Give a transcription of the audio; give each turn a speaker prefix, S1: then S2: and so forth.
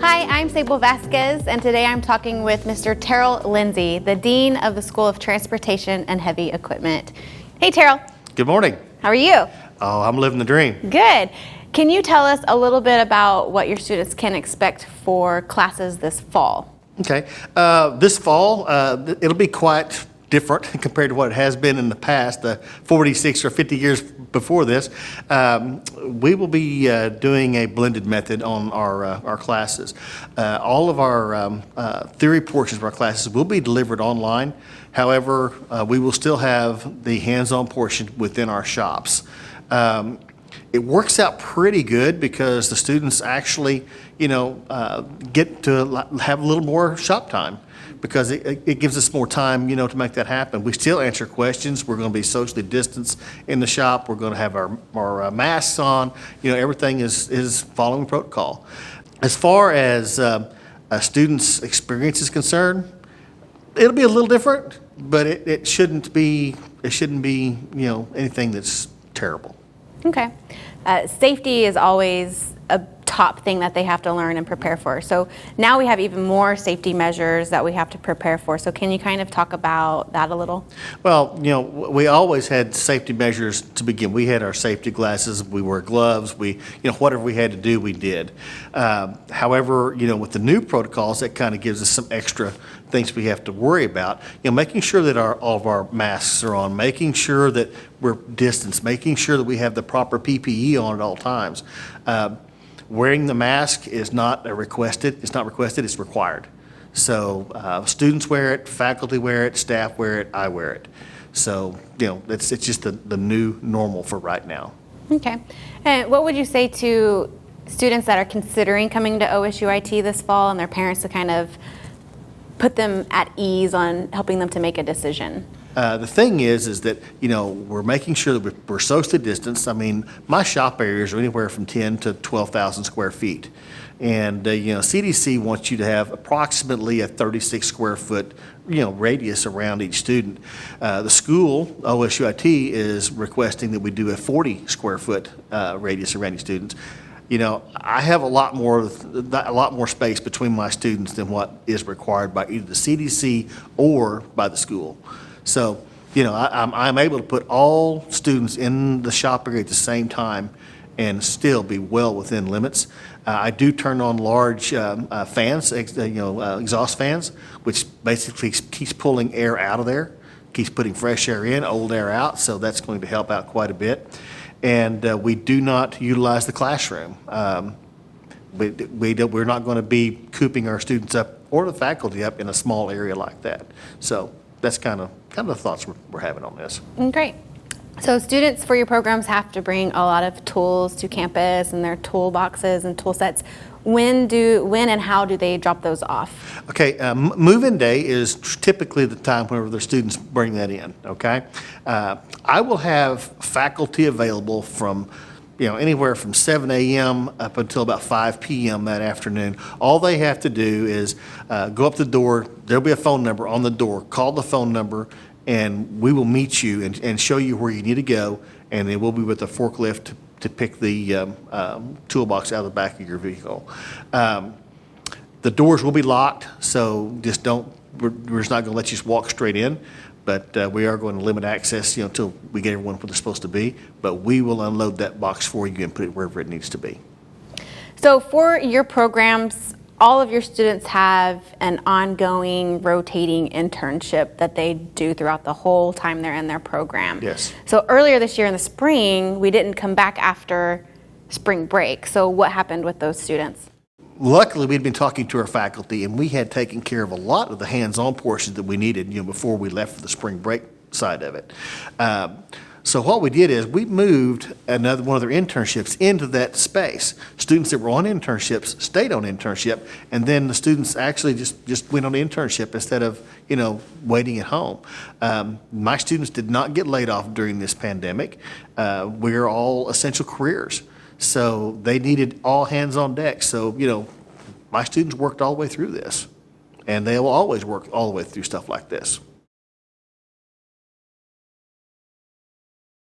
S1: Hi, I'm Sable Vasquez, and today I'm talking with Mr. Terrell Lindsay, the Dean of the School of Transportation and Heavy Equipment. Hey, Terrell.
S2: Good morning.
S1: How are you?
S2: Oh, I'm living the dream.
S1: Good. Can you tell us a little bit about what your students can expect for classes this fall?
S2: Okay. This fall, it'll be quite different compared to what it has been in the past, the 46 or 50 years before this. We will be doing a blended method on our classes. All of our theory portions of our classes will be delivered online. However, we will still have the hands-on portion within our shops. It works out pretty good because the students actually, get to have a little more shop time, because it gives us more time, to make that happen. We still answer questions. We're going to be socially distanced in the shop. We're going to have our masks on. Everything is following protocol. As far as a student's experience is concerned, it'll be a little different, but it shouldn't be anything that's terrible.
S1: Okay. Safety is always a top thing that they have to learn and prepare for. So now we have even more safety measures that we have to prepare for. So can you kind of talk about that a little?
S2: Well, we always had safety measures to begin. We had our safety glasses, we wore gloves, whatever we had to do, we did. However, with the new protocols, that kind of gives us some extra things we have to worry about. Making sure that all of our masks are on, making sure that we're distanced, making sure that we have the proper PPE on at all times. Wearing the mask is not requested. It's not requested. It's required. So students wear it, faculty wear it, staff wear it, I wear it. So it's just the new normal for right now.
S1: Okay. And what would you say to students that are considering coming to OSUIT this fall and their parents to kind of put them at ease on helping them to make a decision?
S2: The thing is that, we're making sure that we're socially distanced. I mean, my shop areas are anywhere from 10 to 12,000 square feet. And, CDC wants you to have approximately a 36 square foot, radius around each student. The school, OSUIT, is requesting that we do a 40 square foot radius around each students. I have a lot more space between my students than what is required by either the CDC or by the school. So, I'm able to put all students in the shop area at the same time and still be well within limits. I do turn on large fans, exhaust fans, which basically keeps pulling air out of there, keeps putting fresh air in, old air out, so that's going to help out quite a bit. And we do not utilize the classroom. We're not going to be cooping our students up or the faculty up in a small area like that. So that's kind of the thoughts we're having on this.
S1: Great. So students for your programs have to bring a lot of tools to campus and their toolboxes and tool sets. When and how do they drop those off? Okay,
S2: move-in day is typically the time whenever the students bring that in, okay? I will have faculty available from anywhere from 7 a.m. up until about 5 p.m. that afternoon. All they have to do is go up the door. There'll be a phone number on the door. Call the phone number, and we will meet you and show you where you need to go, and then we'll be with a forklift to pick the toolbox out of the back of your vehicle. The doors will be locked, so just we're just not going to let you just walk straight in. But we are going to limit access, until we get everyone where they're supposed to be. But we will unload that box for you and put it wherever it needs to be.
S1: So for your programs, all of your students have an ongoing rotating internship that they do throughout the whole time they're in their program.
S2: Yes.
S1: So earlier this year in the spring, we didn't come back after spring break. So what happened with those students?
S2: Luckily, we'd been talking to our faculty, and we had taken care of a lot of the hands-on portions that we needed, before we left for the spring break side of it. So what we did is we moved another one of their internships into that space. Students that were on internships stayed on internship, and then the students actually just went on the internship instead of, waiting at home. My students did not get laid off during this pandemic. We're all essential careers. So they needed all hands on deck. So, my students worked all the way through this, and they will always work all the way through stuff like this.